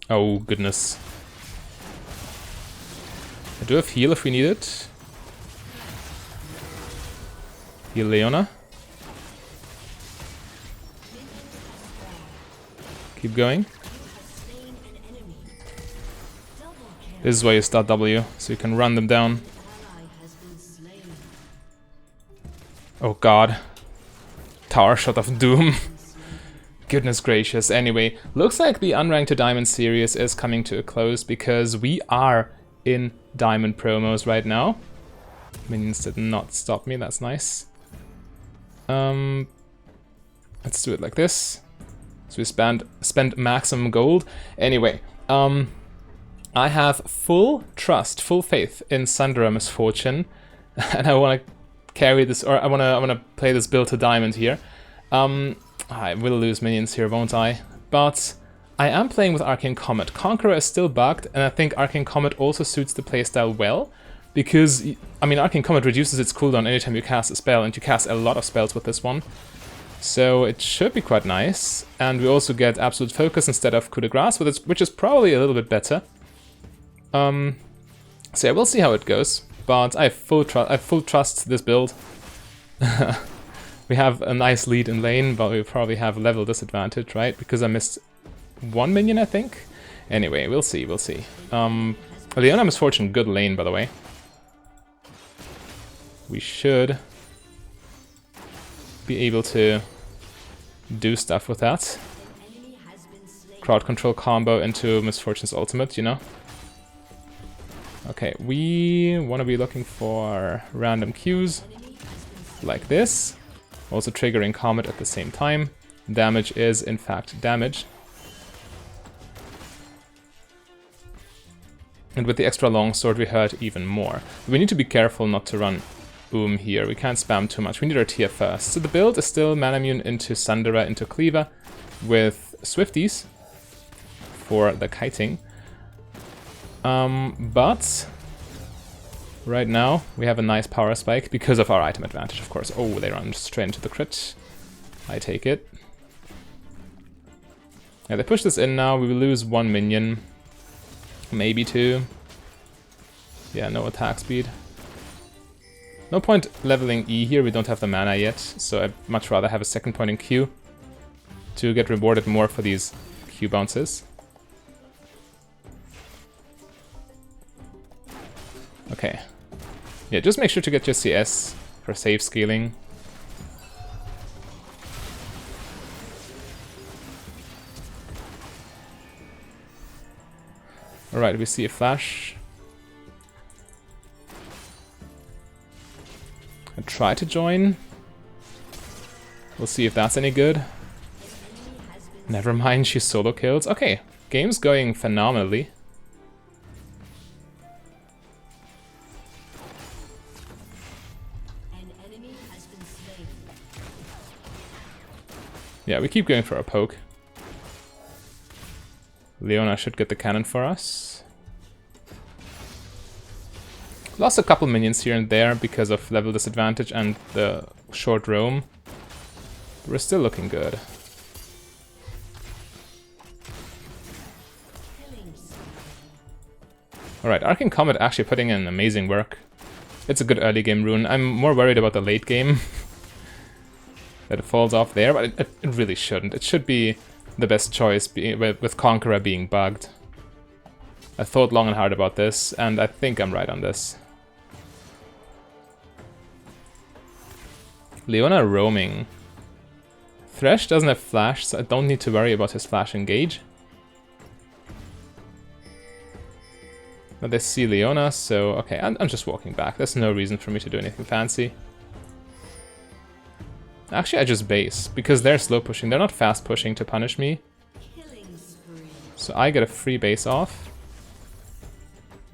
Oh, goodness. I do have heal if we need it. Heal Leona. Keep going. This is why you start W, so you can run them down. Oh god. Tower shot of doom. Goodness gracious. Anyway, looks like the Unranked to Diamond series is coming to a close because we are in Diamond promos right now. Minions did not stop me, that's nice. Let's do it like this. So we spend maximum gold. Anyway, I have full trust, full faith in Sundra Misfortune, and I want to carry this, or I want to play this build to Diamond here. I will lose minions here, won't I? But I am playing with Arcane Comet. Conqueror is still bugged, and I think Arcane Comet also suits the playstyle well, because, I mean, Arcane Comet reduces its cooldown anytime you cast a spell, and you cast a lot of spells with this one. So it should be quite nice, and we also get Absolute Focus instead of Coup de Grace, which is probably a little bit better. So yeah, we'll see how it goes, but I have full trust this build. We have a nice lead in lane, but we probably have level disadvantage, right? Because I missed one minion, I think? Anyway, we'll see, we'll see. Leona Misfortune, good lane, by the way. We should be able to do stuff with that. Crowd control combo into Misfortune's ultimate, you know? Okay, we want to be looking for random Qs, like this. Also triggering Comet at the same time. Damage is, in fact, damage. And with the extra longsword, we hurt even more. We need to be careful not to run boom here. We can't spam too much. We need our tier first. So the build is still mana immune into Sundera, into Cleaver, with Swifties for the kiting. But right now we have a nice power spike because of our item advantage, of course. Oh, they run straight into the crit. I take it. Yeah, they push this in now. We will lose one minion, maybe two. Yeah, no attack speed. No point leveling E here. We don't have the mana yet, so I'd much rather have a second point in Q to get rewarded more for these Q bounces. Okay. Yeah, just make sure to get your CS for safe scaling. Alright, we see a flash. I try to join. We'll see if that's any good. Never mind, she solo kills. Okay, game's going phenomenally. Yeah, we keep going for a poke. Leona should get the cannon for us. Lost a couple minions here and there because of level disadvantage and the short roam. We're still looking good. Alright, Arcane Comet actually putting in amazing work. It's a good early game rune. I'm more worried about the late game. That it falls off there, but it really shouldn't. It should be the best choice with Conqueror being bugged. I thought long and hard about this, and I think I'm right on this. Leona roaming. Thresh doesn't have flash, so I don't need to worry about his flash engage. But they see Leona, so okay, I'm just walking back. There's no reason for me to do anything fancy. Actually, I just base, because they're slow pushing. They're not fast pushing to punish me. So I get a free base off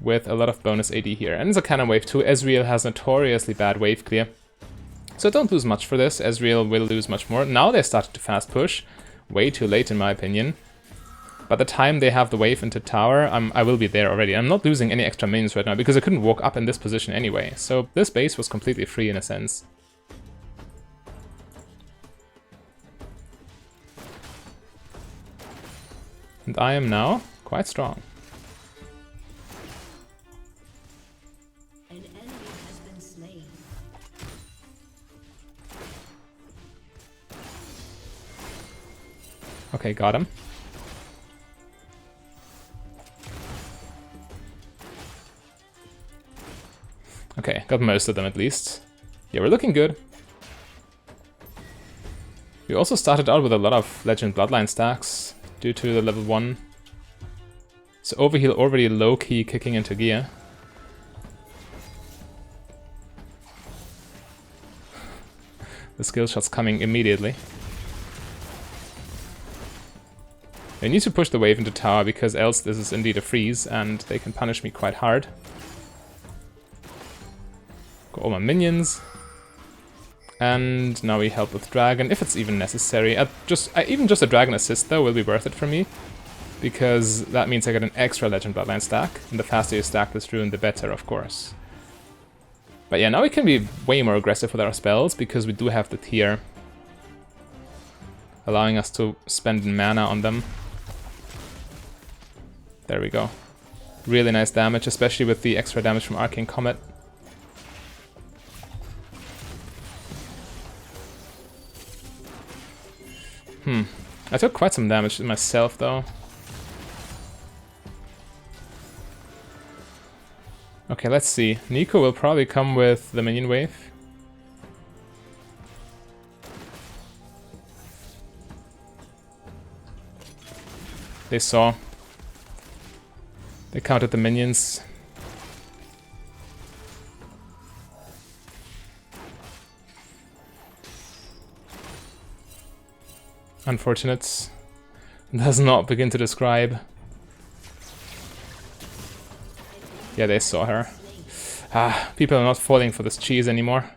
with a lot of bonus AD here. And it's a cannon wave too. Ezreal has notoriously bad wave clear. So don't lose much for this. Ezreal will lose much more. Now they started to fast push. Way too late in my opinion. By the time they have the wave into tower, I will be there already. I'm not losing any extra minions right now because I couldn't walk up in this position anyway. So this base was completely free in a sense. And I am now quite strong. An enemy has been slain. Okay, got him. Okay, got most of them at least. Yeah, we're looking good. We also started out with a lot of Legend Bloodline stacks due to the level 1. So Overheal already low-key kicking into gear. The skill shot's coming immediately. They need to push the wave into tower because else this is indeed a freeze and they can punish me quite hard. Got all my minions. And now we help with dragon, if it's even necessary. Even just a dragon assist though will be worth it for me. Because that means I get an extra Legend Bloodline stack. And the faster you stack this rune, the better, of course. But yeah, now we can be way more aggressive with our spells because we do have the tier. Allowing us to spend mana on them. There we go. Really nice damage, especially with the extra damage from Arcane Comet. I took quite some damage myself though. Okay, let's see. Nico will probably come with the minion wave. They saw. They counted the minions. Unfortunate. Does not begin to describe. Yeah, they saw her. People are not falling for this cheese anymore.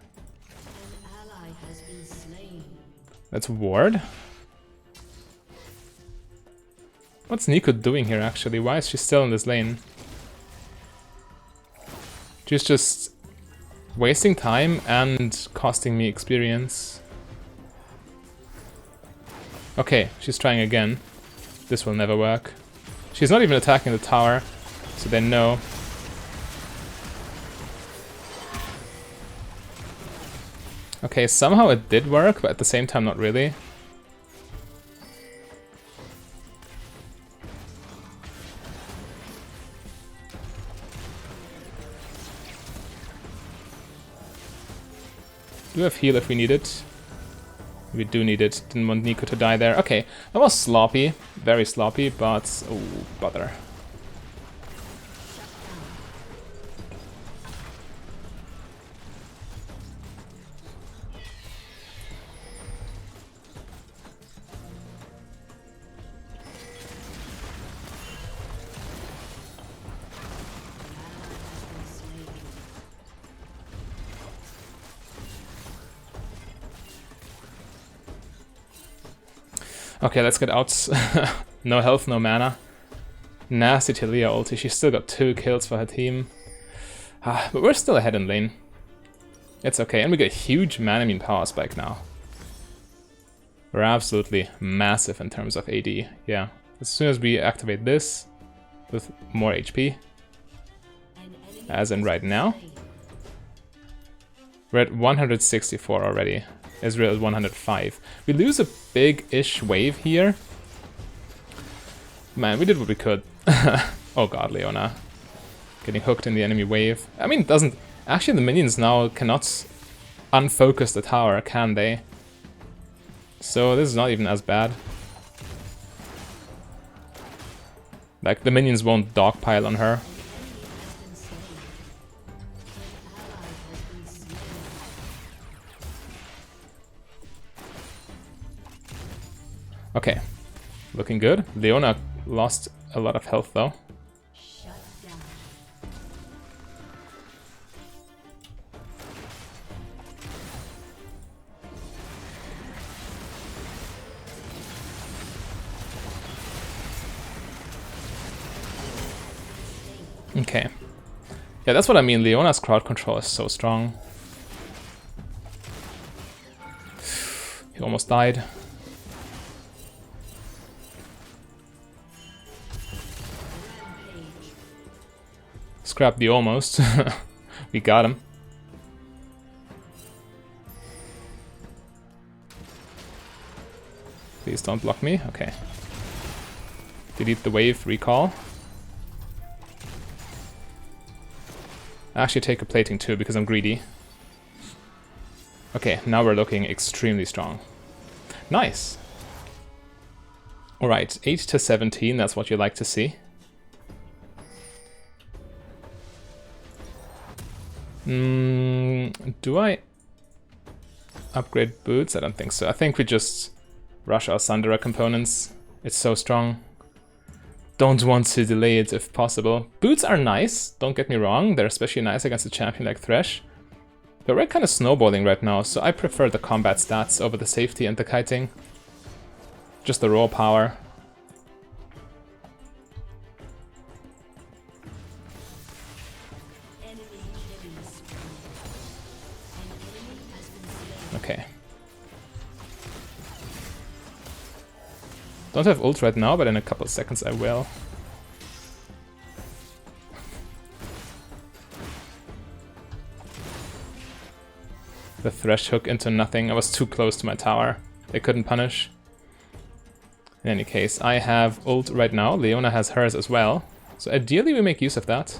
Let's ward. What's Nico doing here actually? Why is she still in this lane? She's just wasting time and costing me experience. Okay, she's trying again. This will never work. She's not even attacking the tower, so they know. Okay, somehow it did work, but at the same time not really. Do we have heal if we need it? We do need it. Didn't want Nico to die there. Okay, that was sloppy. Very sloppy, but... oh, bother. Okay, let's get out. No health, no mana. Nasty Talia ulti. She still got 2 kills for her team. But we're still ahead in lane. It's okay. And we get a huge mana power spike now. We're absolutely massive in terms of AD. Yeah. As soon as we activate this with more HP, as in right now, we're at 164 already. Israel is 105. We lose a big-ish wave here. Man, we did what we could. Oh god, Leona. Getting hooked in the enemy wave. I mean, it doesn't... Actually, the minions now cannot unfocus the tower, can they? So this is not even as bad. Like, the minions won't dogpile on her. Okay, looking good. Leona lost a lot of health though. Okay. Yeah, that's what I mean. Leona's crowd control is so strong. He almost died. Scrap the almost. We got him. Please don't block me. Okay. Delete the wave, recall. I actually take a plating too because I'm greedy. Okay, now we're looking extremely strong. Nice. Alright, 8 to 17, that's what you like to see. Do I upgrade boots? I don't think so. I think we just rush our Sundera components. It's so strong. Don't want to delay it if possible. Boots are nice, don't get me wrong. They're especially nice against a champion like Thresh. But we're kind of snowballing right now, so I prefer the combat stats over the safety and the kiting. Just the raw power. Okay. Don't have ult right now, but in a couple of seconds I will. The Thresh hook into nothing. I was too close to my tower. They couldn't punish. In any case, I have ult right now. Leona has hers as well. So ideally we make use of that.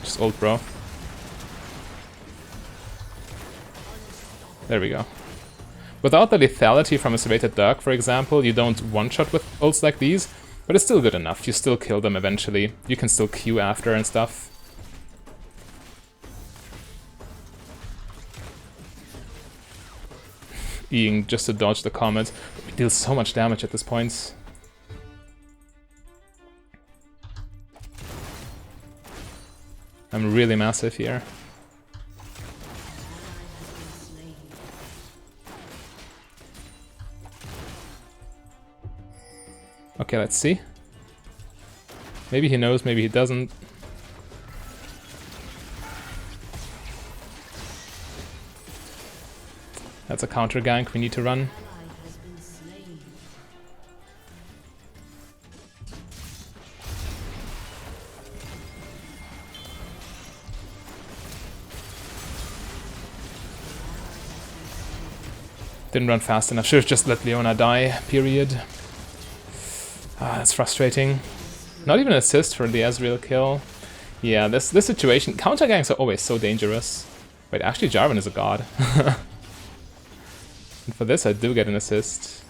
Just ult, bro. There we go. Without the lethality from a Serrated Dog, for example, you don't one-shot with ults like these, but it's still good enough. You still kill them eventually. You can still Q after and stuff. Eing just to dodge the comet. We deal so much damage at this point. I'm really massive here. Okay, let's see. Maybe he knows, maybe he doesn't. That's a counter gank we need to run. Didn't run fast enough. Should've just let Leona die, period. Ah, that's frustrating. Not even an assist for the Ezreal kill. Yeah, this situation... Counter ganks are always so dangerous. Wait, actually Jarvan is a god. And for this I do get an assist.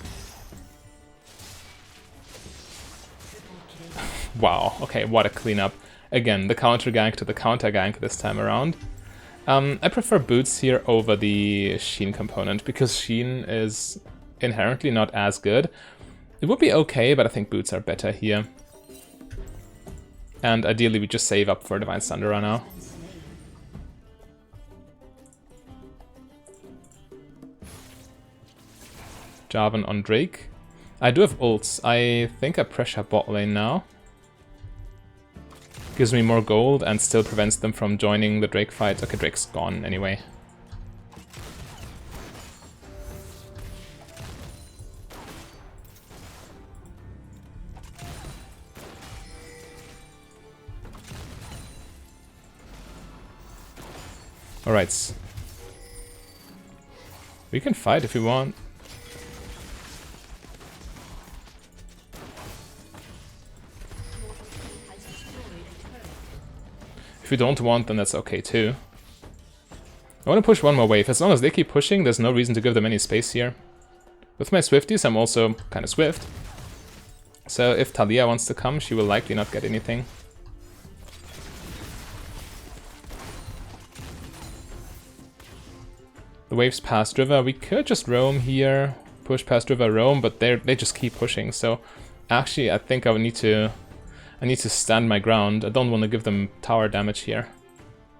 Wow, okay, what a cleanup. Again, the counter gank to the counter gank this time around. I prefer boots here over the Sheen component, because Sheen is inherently not as good. It would be okay, but I think boots are better here. And ideally we just save up for Divine Sundera now. Jarvan on Drake. I do have ults. I think I pressure bot lane now. Gives me more gold and still prevents them from joining the Drake fight. Okay, Drake's gone anyway. Alright. We can fight if we want. If we don't want, then that's okay too. I want to push one more wave. As long as they keep pushing, there's no reason to give them any space here. With my Swifties, I'm also kind of swift. So if Talia wants to come, she will likely not get anything. The wave's past river. We could just roam here, push past river, roam, but they just keep pushing. So actually, I think I would need to stand my ground. I don't want to give them tower damage here.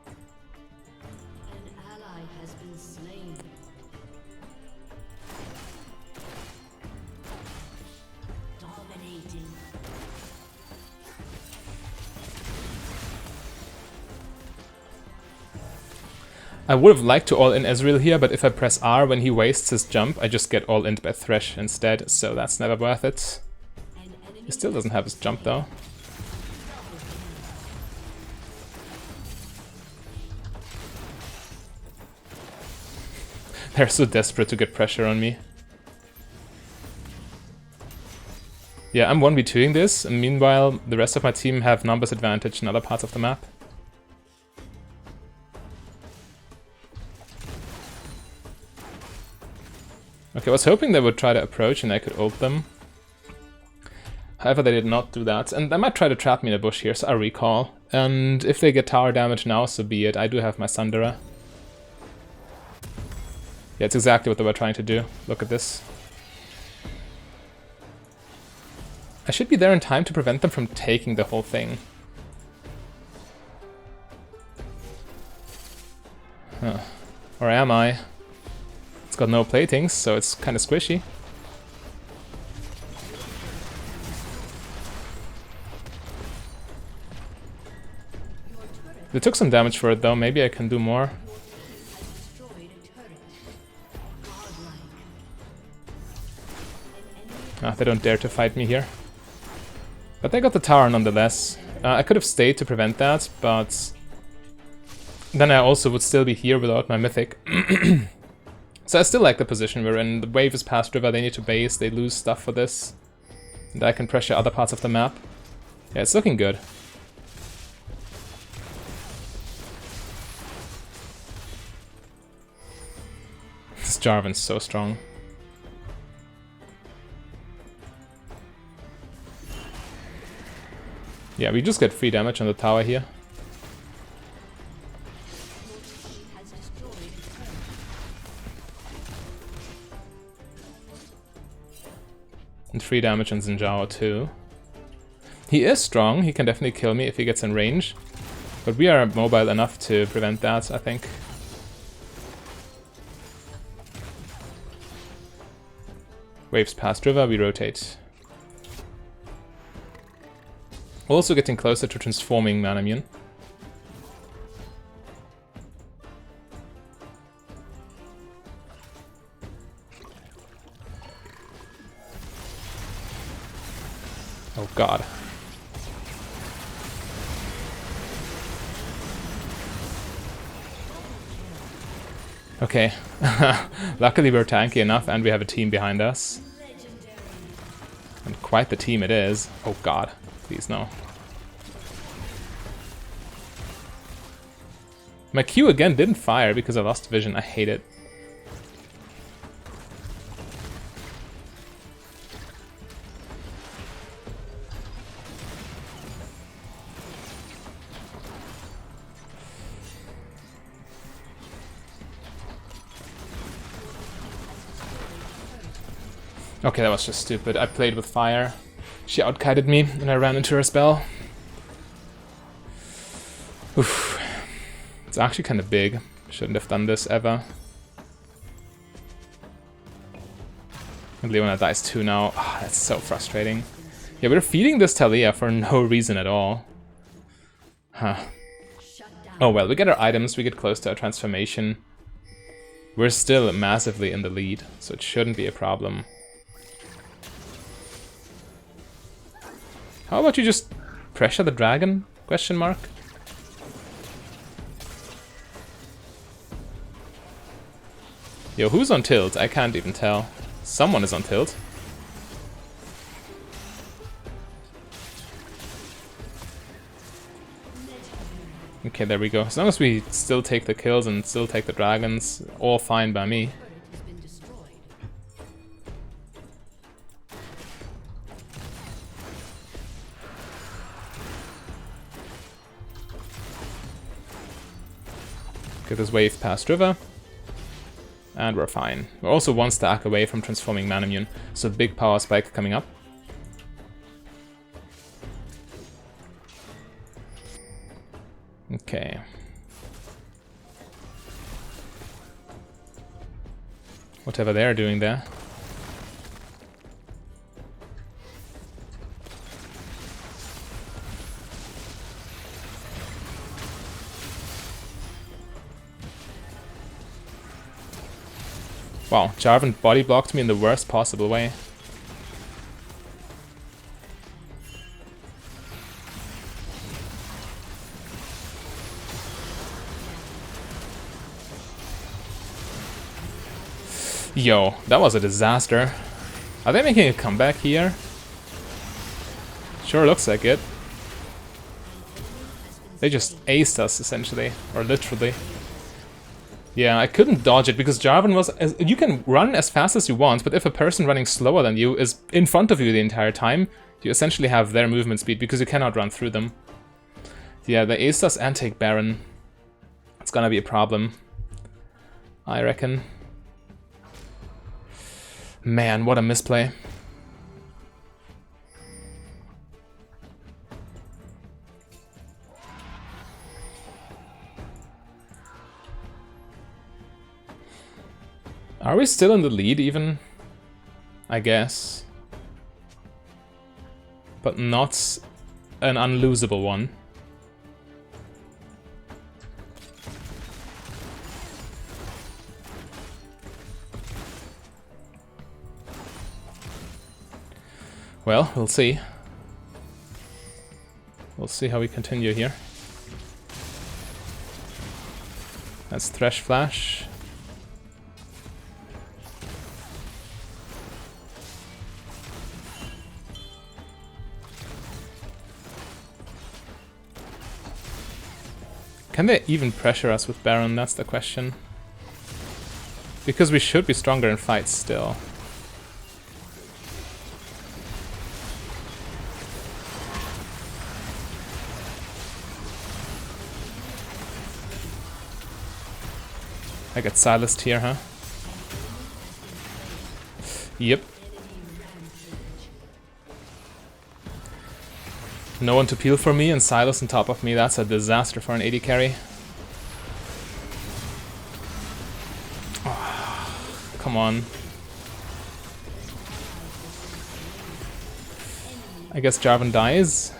An ally has been slain. Dominating. I would have liked to all-in Ezreal here, but if I press R when he wastes his jump, I just get all-in by Thresh instead, so that's never worth it. He still doesn't have his jump though. They're so desperate to get pressure on me. Yeah, I'm 1v2ing this, and meanwhile the rest of my team have numbers advantage in other parts of the map. Okay, I was hoping they would try to approach and I could ult them. However, they did not do that, and they might try to trap me in a bush here, so I recall. And if they get tower damage now, so be it. I do have my Sundara. Yeah, it's exactly what they were trying to do. Look at this. I should be there in time to prevent them from taking the whole thing. Huh. Or am I? It's got no platings, so it's kind of squishy. They took some damage for it though, maybe I can do more. Ah, they don't dare to fight me here. But they got the tower nonetheless. I could have stayed to prevent that, but then I also would still be here without my mythic. So I still like the position we're in. The wave is past river, they need to base, they lose stuff for this. And I can pressure other parts of the map. Yeah, it's looking good. This Jarvan's so strong. Yeah, we just get free damage on the tower here. And free damage on Xinjiao too. He is strong, he can definitely kill me if he gets in range. But we are mobile enough to prevent that, I think. Waves past river, we rotate. Also getting closer to transforming Manamune. Oh god. Okay. Luckily we're tanky enough and we have a team behind us. And quite the team it is. Oh god. Please no. My Q again didn't fire because I lost vision. I hate it. Okay, that was just stupid. I played with fire. She outkited me and I ran into her spell. Oof. It's actually kind of big. Shouldn't have done this ever. And Leona dies too now. Oh, that's so frustrating. Yeah, we're feeding this Talia for no reason at all. Huh. Oh well, we get our items, we get close to our transformation. We're still massively in the lead, so it shouldn't be a problem. How about you just pressure the dragon? Question mark. Yo, who's on tilt? I can't even tell. Someone is on tilt. Okay, there we go. As long as we still take the kills and still take the dragons, all fine by me. Get this wave past river. And we're fine. We're also one stack away from transforming Manamune, so big power spike coming up. Okay. Whatever they're doing there. Wow, Jarvan body blocked me in the worst possible way. Yo, that was a disaster. Are they making a comeback here? Sure looks like it. They just aced us, essentially. Or literally. Yeah, I couldn't dodge it because Jarvan was... You can run as fast as you want, but if a person running slower than you is in front of you the entire time, you essentially have their movement speed because you cannot run through them. Yeah, they aced us and take Baron. It's gonna be a problem, I reckon. Man, what a misplay. Are we still in the lead even? I guess. But not an unlosable one. Well, we'll see. We'll see how we continue here. That's Thresh Flash. Can they even pressure us with Baron? That's the question. Because we should be stronger in fights still. I get silenced here, huh? Yep. No one to peel for me and Silas on top of me. That's a disaster for an AD carry. Oh, come on. I guess Jarvan dies.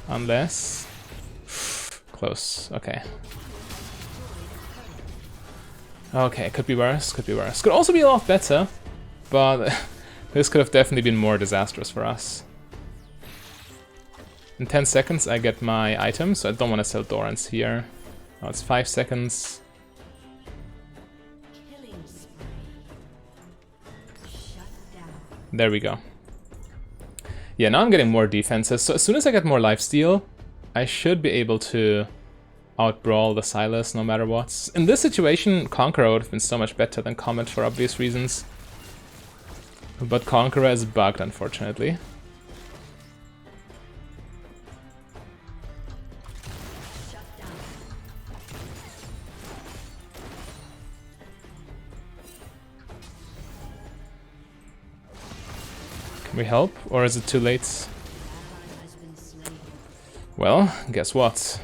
Unless... Close, okay. Okay, could be worse, could be worse. Could also be a lot better, but this could have definitely been more disastrous for us. In 10 seconds I get my items, so I don't want to sell Dorans here. Now it's 5 seconds. There we go. Yeah, now I'm getting more defenses, so as soon as I get more lifesteal, I should be able to outbrawl the Sylas no matter what. In this situation, Conqueror would have been so much better than Comet for obvious reasons. But Conqueror is bugged, unfortunately. Can we help, or is it too late? Well, guess what?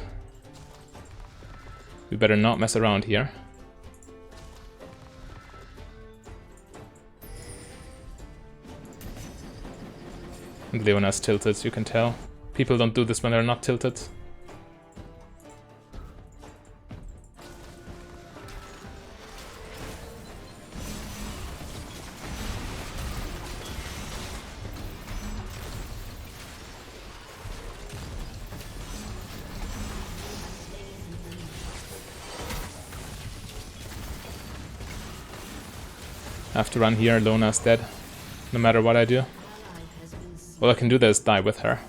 We better not mess around here. And Leona's tilted, you can tell. People don't do this when they're not tilted. I have to run here, Lona's dead. No matter what I do. All I can do there is die with her.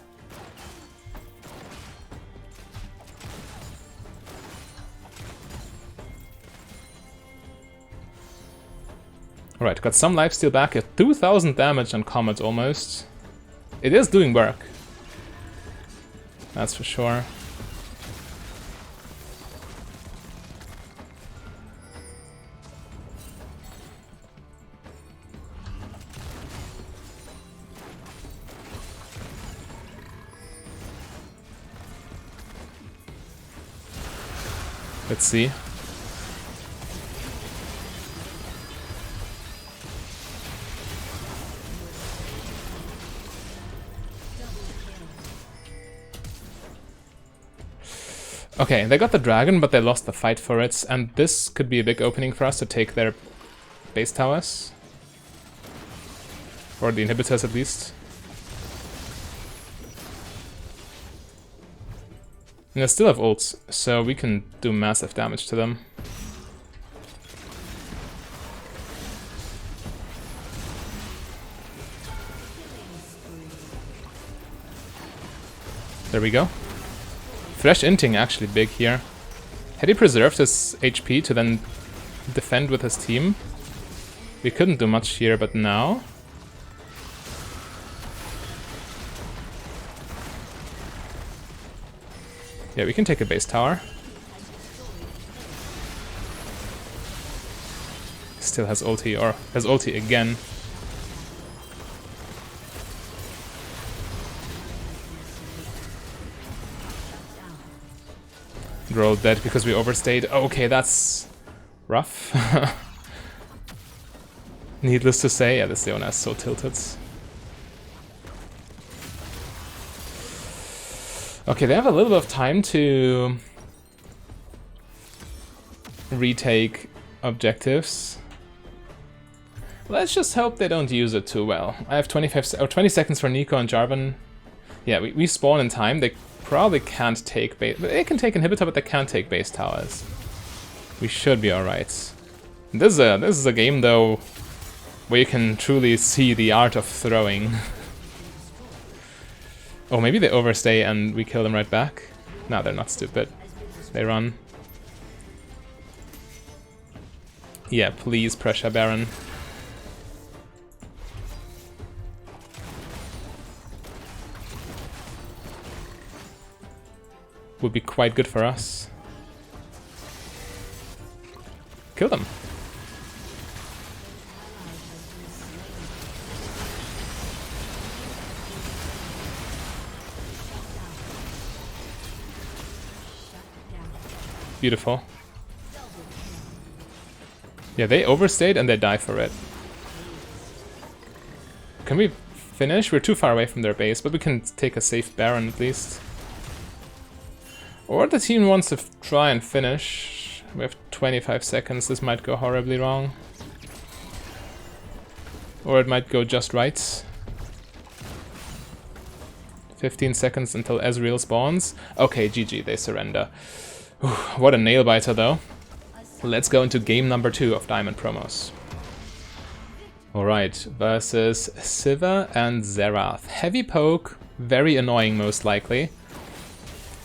Alright, got some lifesteal back at 2000 damage on Comet almost. It is doing work. That's for sure. Let's see. Okay, they got the dragon, but they lost the fight for it, and this could be a big opening for us to take their base towers. Or the inhibitors, at least. And they still have ults, so we can do massive damage to them. There we go. Fresh inting actually big here. Had he preserved his HP to then defend with his team, we couldn't do much here, but now... yeah, we can take a base tower. Still has ulti, or has ulti again. Rolled dead because we overstayed. Okay, that's rough. Needless to say, yeah, this Leona is so tilted. Okay, they have a little bit of time to retake objectives. Let's just hope they don't use it too well. I have 20 seconds for Nico and Jarvan. Yeah, we spawn in time. They probably can't take base. They can take inhibitor, but they can't take base towers. We should be alright. This is a game though where you can truly see the art of throwing. Oh, maybe they overstay and we kill them right back? No, they're not stupid. They run. Yeah, please pressure Baron. Would be quite good for us. Kill them. Beautiful. Yeah, they overstayed and they die for it. Can we finish? We're too far away from their base, but we can take a safe Baron at least. Or the team wants to try and finish. We have 25 seconds, this might go horribly wrong. Or it might go just right. 15 seconds until Ezreal spawns. Okay, GG, they surrender. Whew, what a nail biter though. Let's go into game number 2 of Diamond Promos. Alright, versus Sivir and Xerath. Heavy poke, very annoying most likely.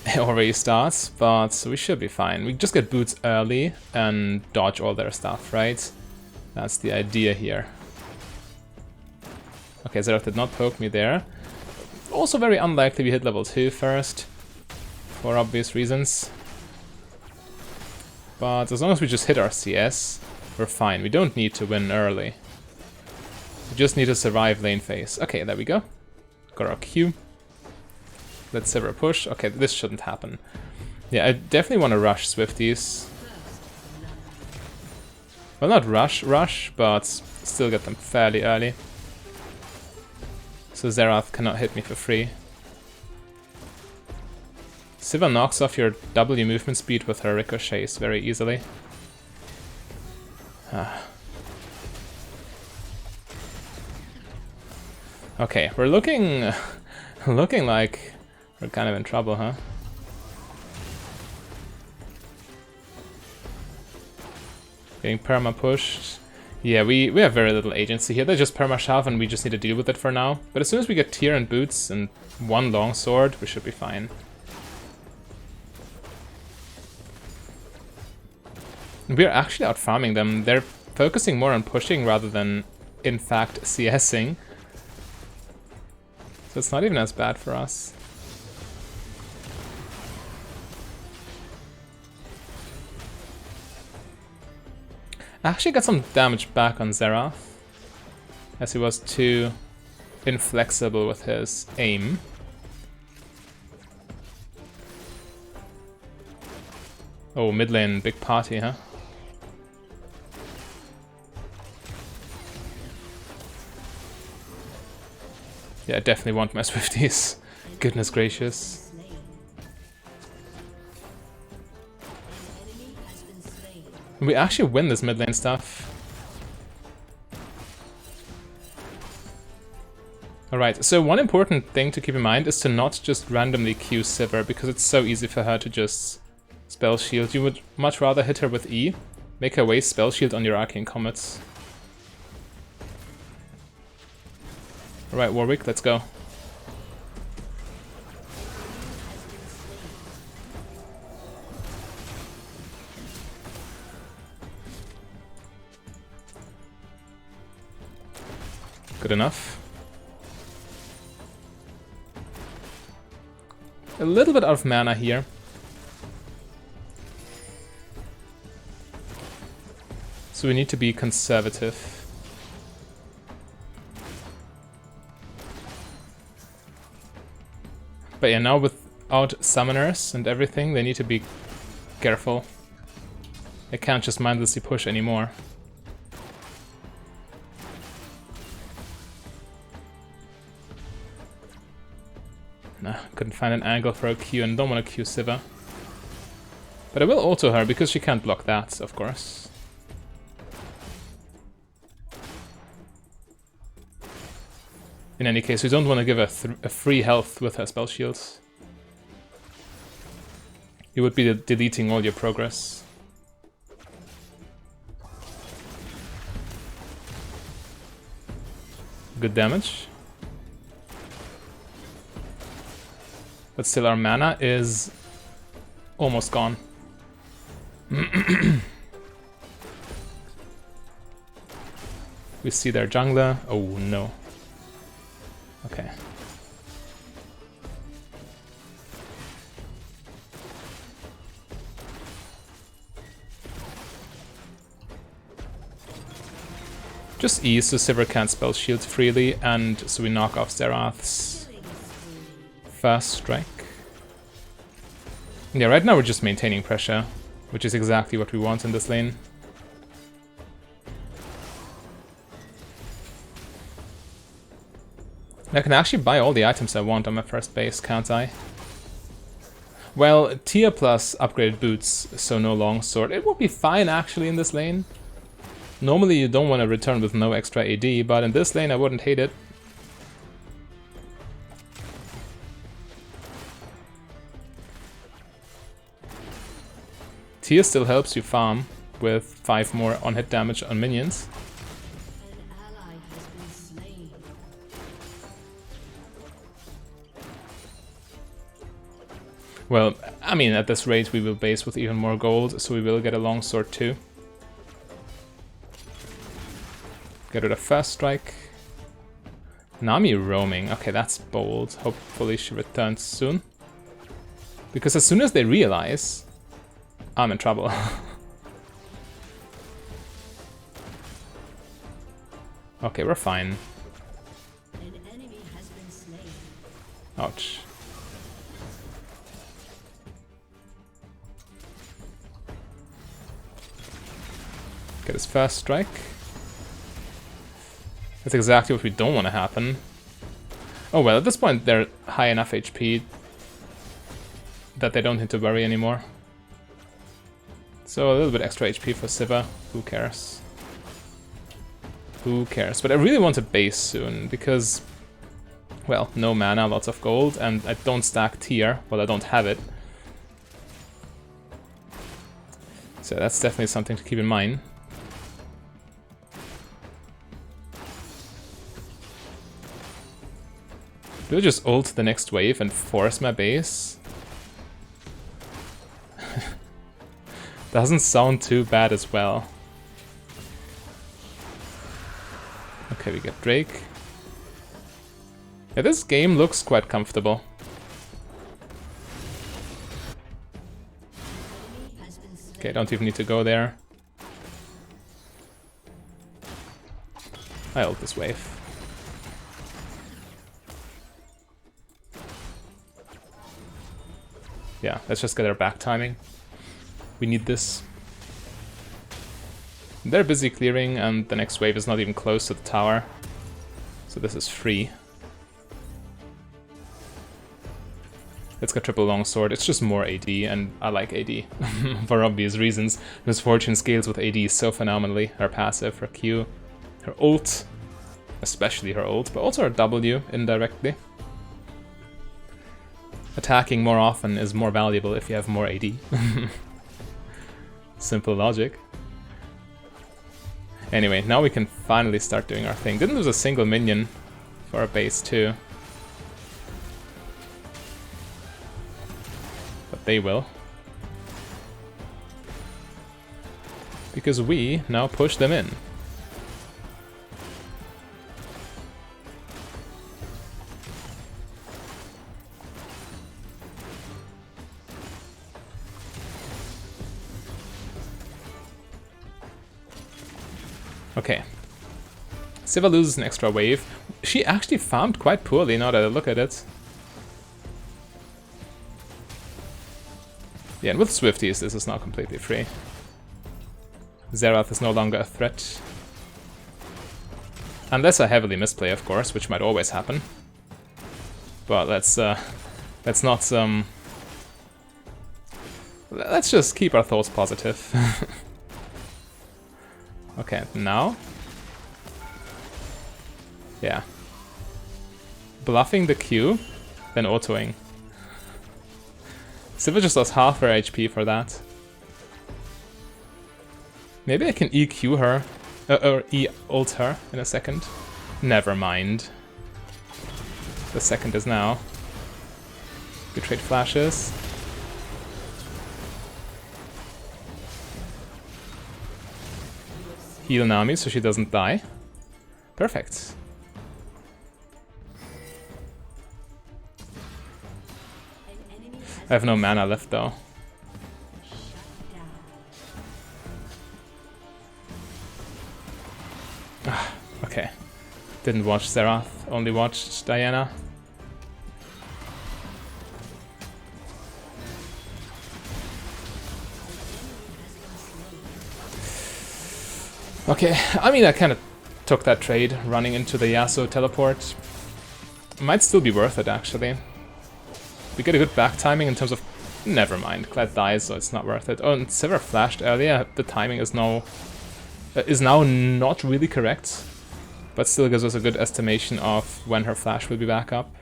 It already starts, but we should be fine. We just get boots early and dodge all their stuff, right? That's the idea here. Okay, Xerath did not poke me there. Also very unlikely we hit level 2 first, for obvious reasons. But as long as we just hit our CS, we're fine. We don't need to win early. We just need to survive lane phase. Okay, there we go. Got our Q. Let's Sivir push. Okay, this shouldn't happen. Yeah, I definitely want to rush Swifties. Well, not rush, but still get them fairly early. So Xerath cannot hit me for free. Sivir knocks off your W movement speed with her ricochets very easily. Okay, we're looking like we're kind of in trouble, huh? Getting perma pushed. Yeah, we have very little agency here. They just perma shove and we just need to deal with it for now. But as soon as we get tier and boots and one longsword, we should be fine. We're actually out farming them. They're focusing more on pushing rather than, in fact, CSing. So it's not even as bad for us. I actually got some damage back on Xerath, as he was too inflexible with his aim. Oh, mid lane, big party, huh? Yeah, I definitely want my Swifties. Goodness gracious. We actually win this mid lane stuff. Alright, so one important thing to keep in mind is to not just randomly Q Sivir, because it's so easy for her to just spell shield. You would much rather hit her with E, make her waste spell shield on your Arcane Comets. Alright, Warwick, let's go. Good enough. A little bit out of mana here. So we need to be conservative. But yeah, now without summoners and everything, they need to be careful. They can't just mindlessly push anymore. Nah, couldn't find an angle for a Q and don't want to Q Siva. But I will auto her because she can't block that, of course. In any case, we don't want to give her a free health with her spell shields. You would be deleting all your progress. Good damage. But still our mana is almost gone. We see their jungler. Oh no. Okay. Just E so Sivir can't spell shield freely, and so we knock off Zerath's first strike. Yeah, right now we're just maintaining pressure, which is exactly what we want in this lane. I can actually buy all the items I want on my first base, can't I? Well, tier plus upgraded boots, so no longsword. It would be fine actually in this lane. Normally you don't want to return with no extra AD, but in this lane I wouldn't hate it. Tier still helps you farm with 5 more on-hit damage on minions. An ally has been slain. Well, I mean, at this rate we will base with even more gold, so we will get a longsword too. Get rid of first strike. Nami roaming. Okay, that's bold. Hopefully she returns soon. Because as soon as they realize, I'm in trouble. Okay, we're fine. An enemy has been slain. Ouch. Get his first strike. That's exactly what we don't want to happen. Oh well, at this point they're high enough HP that they don't need to worry anymore. So a little bit extra HP for Siva, who cares? Who cares? But I really want to base soon, because, well, no mana, lots of gold, and I don't stack tier, well I don't have it. So that's definitely something to keep in mind. Do I just ult the next wave and force my base? Doesn't sound too bad as well. Okay, we get Drake. Yeah, this game looks quite comfortable. Okay, don't even need to go there. I ult this wave. Yeah, let's just get our back timing. We need this. They're busy clearing, and the next wave is not even close to the tower. So this is free. Let's get triple longsword. It's just more AD, and I like AD. For obvious reasons. Misfortune scales with AD so phenomenally. Her passive, her Q, her ult. Especially her ult, but also her W indirectly. Attacking more often is more valuable if you have more AD. Simple logic. Anyway, now we can finally start doing our thing. Didn't lose a single minion for our base too. But they will. Because we now push them in. Okay. Siva loses an extra wave. She actually farmed quite poorly now that I look at it. Yeah, and with Swifties this is now completely free. Xerath is no longer a threat. Unless I heavily misplay, of course, which might always happen. But let's not let's just keep our thoughts positive. Okay, now. Yeah. Bluffing the Q, then autoing. Siva just lost half her HP for that. Maybe I can EQ her, or E-ult her in a second. Never mind. The second is now. Good trade flashes. Heal Nami so she doesn't die. Perfect. I have no mana left though. Okay. Didn't watch Xerath, only watched Diana. Okay, I mean I kind of took that trade, running into the Yasuo teleport. Might still be worth it actually. We get a good back timing in terms of... Never mind, Kled dies so it's not worth it. Oh, and Sivir flashed earlier, the timing is now not really correct. But still gives us a good estimation of when her flash will be back up.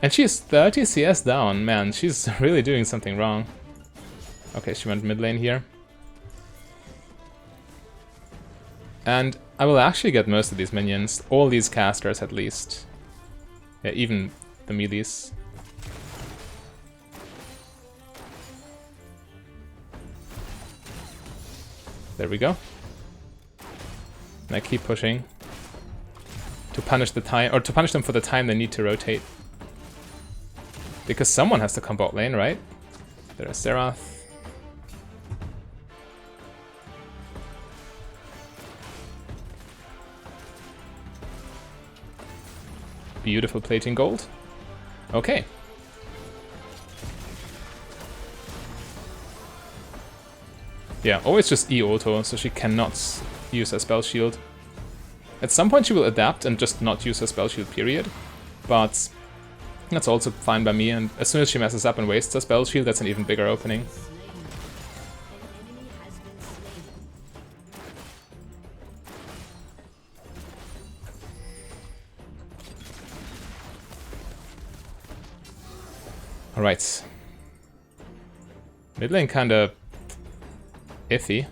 And she's 30 CS down, man, she's really doing something wrong. Okay, she went mid lane here. And I will actually get most of these minions, all these casters at least. Yeah, even the melees. There we go. And I keep pushing to punish the time, or to punish them for the time they need to rotate. Because someone has to come bot lane, right? There's Xerath. Beautiful plating gold. Okay. Yeah, always just E-auto, so she cannot use her spell shield. At some point she will adapt and just not use her spell shield, period. But that's also fine by me, and as soon as she messes up and wastes her spell shield, that's an even bigger opening. Alright. Mid lane kinda iffy.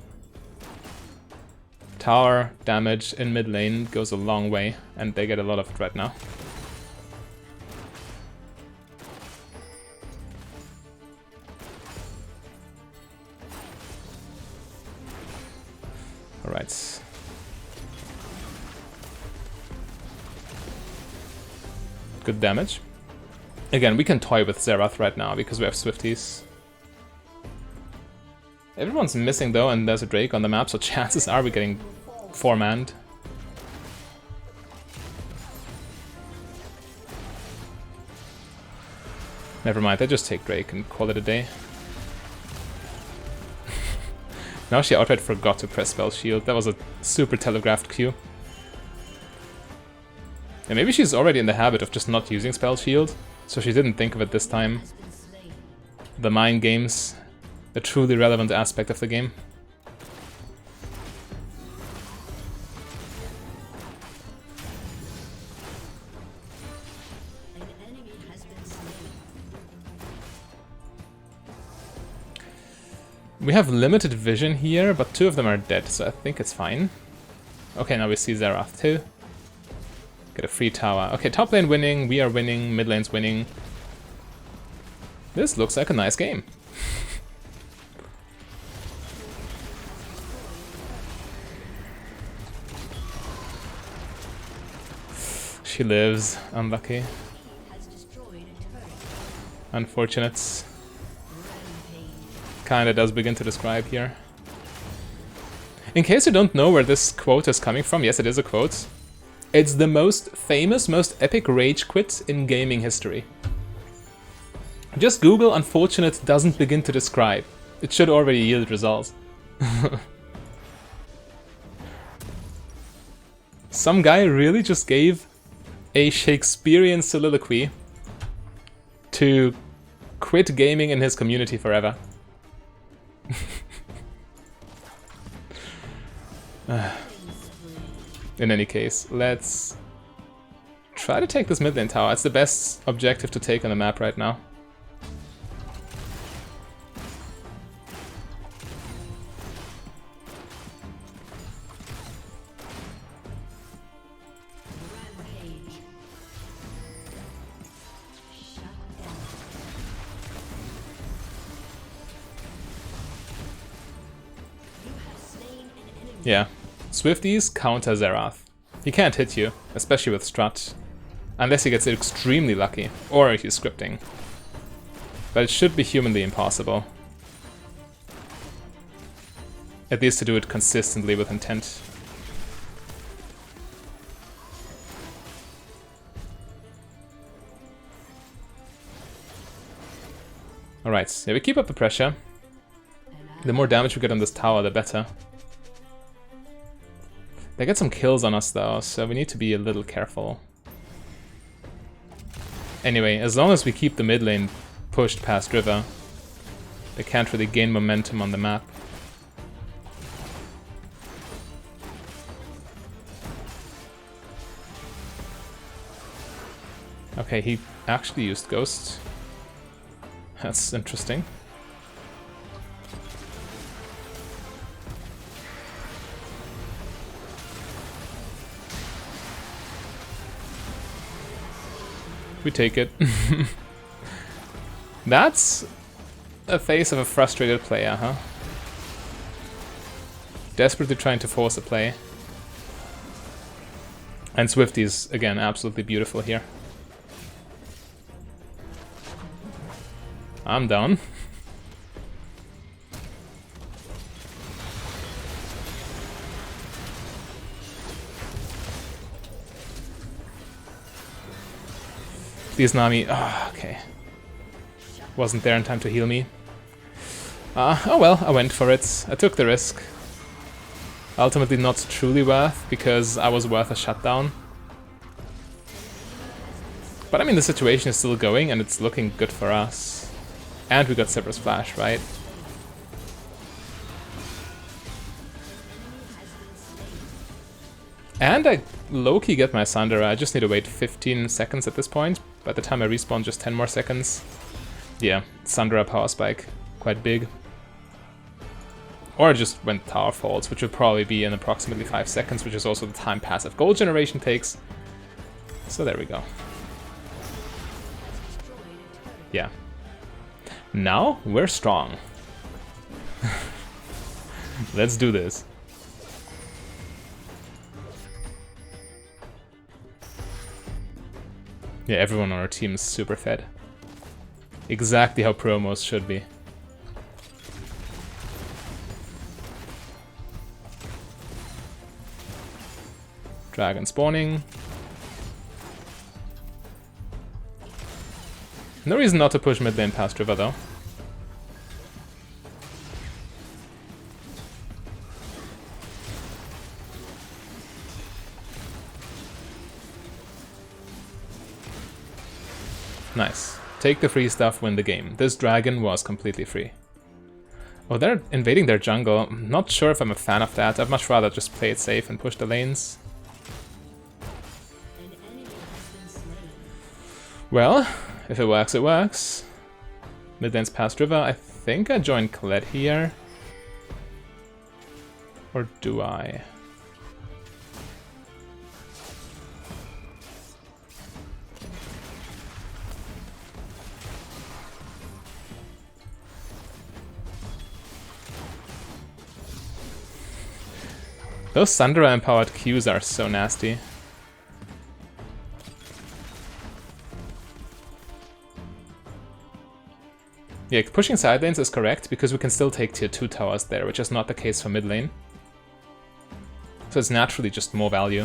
Tower damage in mid lane goes a long way, and they get a lot of it right now. Alright. Good damage. Again, we can toy with Xerath right now because we have Swifties. Everyone's missing though, and there's a Drake on the map, so chances are we're getting 4-manned. Never mind, I just take Drake and call it a day. Now she outright forgot to press spell shield. That was a super telegraphed cue. And maybe she's already in the habit of just not using spell shield, so she didn't think of it this time. The mind games, a truly relevant aspect of the game. We have limited vision here, but 2 of them are dead, so I think it's fine. Okay, now we see Xerath too. Get a free tower. Okay, top lane winning, we are winning, mid lane's winning. This looks like a nice game. She lives. Unlucky. Unfortunate. Kinda does begin to describe here. In case you don't know where this quote is coming from, yes, it is a quote. It's the most famous, most epic rage quit in gaming history. Just Google "unfortunate" doesn't begin to describe. It should already yield results. Some guy really just gave a Shakespearean soliloquy to quit gaming in his community forever. In any case, let's try to take this mid lane tower. It's the best objective to take on the map right now. Yeah, Swifties counter Xerath. He can't hit you, especially with Strut. Unless he gets extremely lucky, or if he's scripting. But it should be humanly impossible. At least to do it consistently with intent. Alright, yeah, we keep up the pressure. The more damage we get on this tower, the better. They get some kills on us though, so we need to be a little careful. Anyway, as long as we keep the mid lane pushed past river, they can't really gain momentum on the map. Okay, he actually used Ghost. That's interesting. We take it. That's a face of a frustrated player, huh? Desperately trying to force a play. And Swifty is, again, absolutely beautiful here. I'm down. Please, Nami. Oh, okay. Wasn't there in time to heal me. Oh well, I went for it. I took the risk. Ultimately not truly worth, because I was worth a shutdown. But I mean, the situation is still going, and it's looking good for us. And we got Cyber's Flash, right? And I low-key get my Sundara. I just need to wait 15 seconds at this point. By the time I respawn, just 10 more seconds. Yeah, Sundara power spike. Quite big. Or I just went Tower Falls, which would probably be in approximately 5 seconds, which is also the time passive gold generation takes. So there we go. Yeah. Now we're strong. Let's do this. Yeah, everyone on our team is super fed. Exactly how promos should be. Dragon spawning. No reason not to push mid lane past river though. Nice. Take the free stuff, win the game. This dragon was completely free. Oh, they're invading their jungle. I'm not sure if I'm a fan of that. I'd much rather just play it safe and push the lanes. Well, if it works, it works. Mid lane's past river. I think I joined Colette here. Or do I? Those Sundara empowered Qs are so nasty. Yeah, pushing side lanes is correct, because we can still take tier 2 towers there, which is not the case for mid lane. So it's naturally just more value.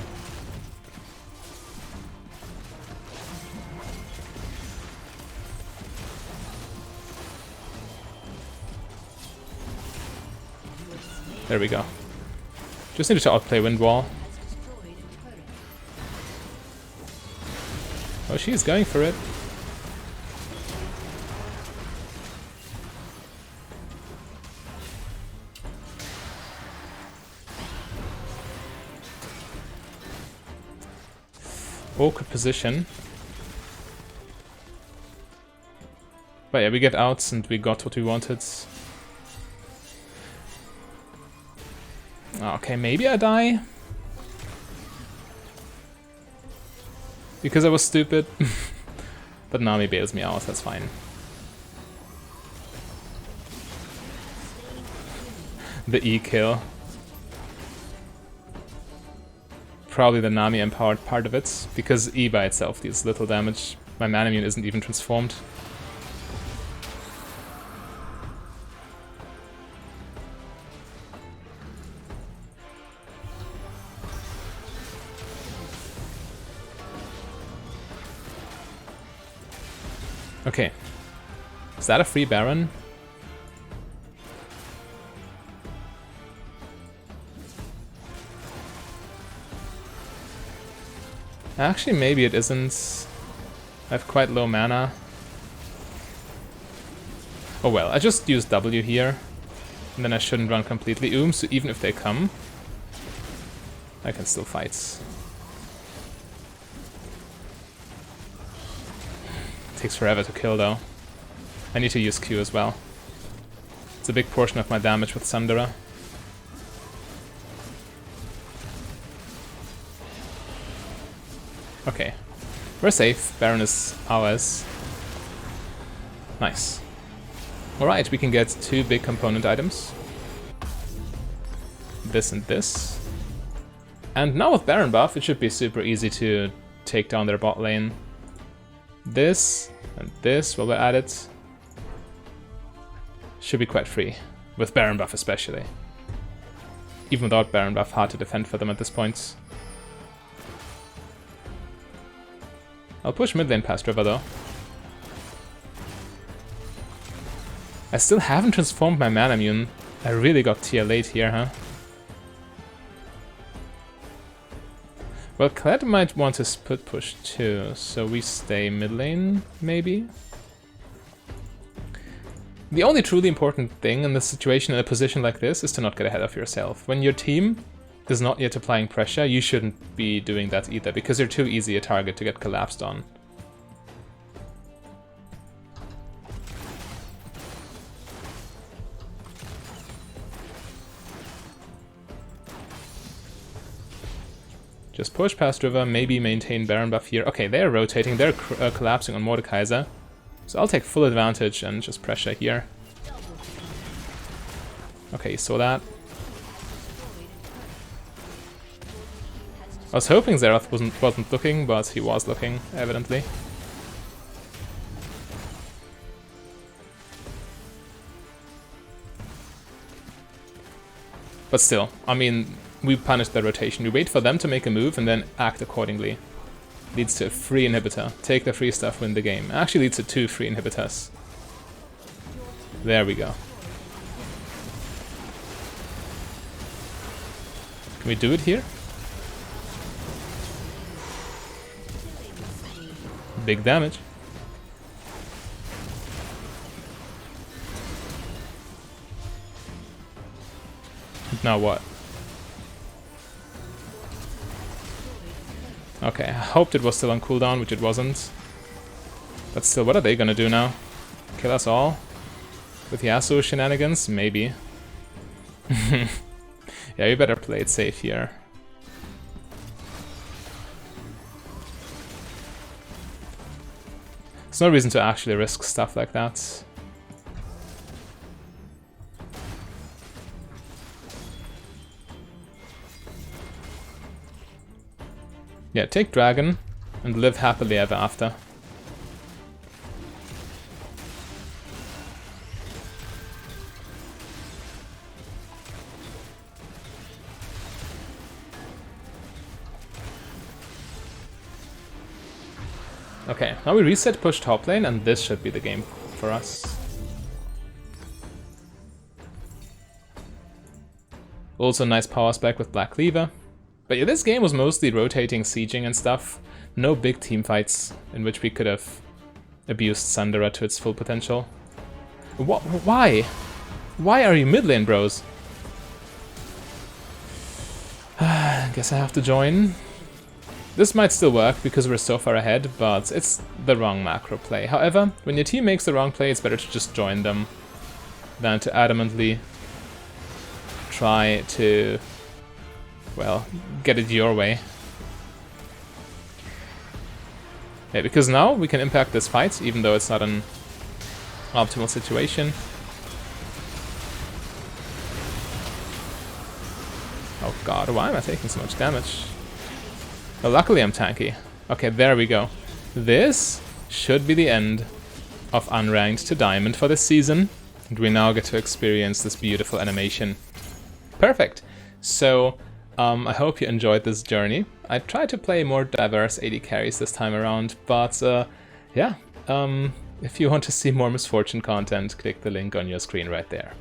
There we go. Just needed to outplay Wind Wall. Oh, she's going for it. Awkward position. But yeah, we get outs and we got what we wanted. Okay, maybe I die. Because I was stupid. But Nami bails me out, that's fine. The E kill. Probably the Nami empowered part of it, because E by itself deals little damage. My Manamune isn't even transformed. Okay. Is that a free Baron? Actually, maybe it isn't. I have quite low mana. Oh well, I just used W here. And then I shouldn't run completely so even if they come, I can still fight. Takes forever to kill though. I need to use Q as well. It's a big portion of my damage with Sundara. Okay. We're safe. Baron is ours. Nice. Alright, we can get 2 big component items. This and this. And now with Baron buff, it should be super easy to take down their bot lane. This and this while we're at it. Should be quite free. With Baron buff especially. Even without Baron buff, hard to defend for them at this point. I'll push mid lane past river though. I still haven't transformed my Manamune. I really got tier late here, huh? Well, Kled might want to split push too, so we stay mid lane, maybe? The only truly important thing in this situation, in a position like this, is to not get ahead of yourself. When your team is not yet applying pressure, you shouldn't be doing that either, because you're too easy a target to get collapsed on. Just push past river, maybe maintain Baron buff here. Okay, they're rotating, they're collapsing on Mordekaiser. So I'll take full advantage and just pressure here. Okay, saw that. I was hoping Xerath wasn't looking, but he was looking, evidently. But still, I mean, we punish their rotation. We wait for them to make a move and then act accordingly. Leads to a free inhibitor. Take the free stuff, win the game. Actually leads to 2 free inhibitors. There we go. Can we do it here? Big damage. Now what? Okay, I hoped it was still on cooldown, which it wasn't. But still, what are they gonna do now? Kill us all? With Yasuo shenanigans? Maybe. Yeah, you better play it safe here. There's no reason to actually risk stuff like that. Yeah, take Dragon and live happily ever after. Okay, now we reset push top lane, and this should be the game for us. Also nice power spec with Black Cleaver. But yeah, this game was mostly rotating, sieging and stuff. No big team fights in which we could have abused Sundera to its full potential. Why? Why are you mid lane, bros? Guess I have to join. This might still work because we're so far ahead, but it's the wrong macro play. However, when your team makes the wrong play, it's better to just join them than to adamantly try to, well, get it your way. Yeah, because now we can impact this fight, even though it's not an optimal situation. Oh god, why am I taking so much damage? Well, luckily I'm tanky. Okay, there we go. This should be the end of Unranked to Diamond for this season. And we now get to experience this beautiful animation. Perfect. So, I hope you enjoyed this journey. I tried to play more diverse AD carries this time around, but yeah. If you want to see more Misfortune content, click the link on your screen right there.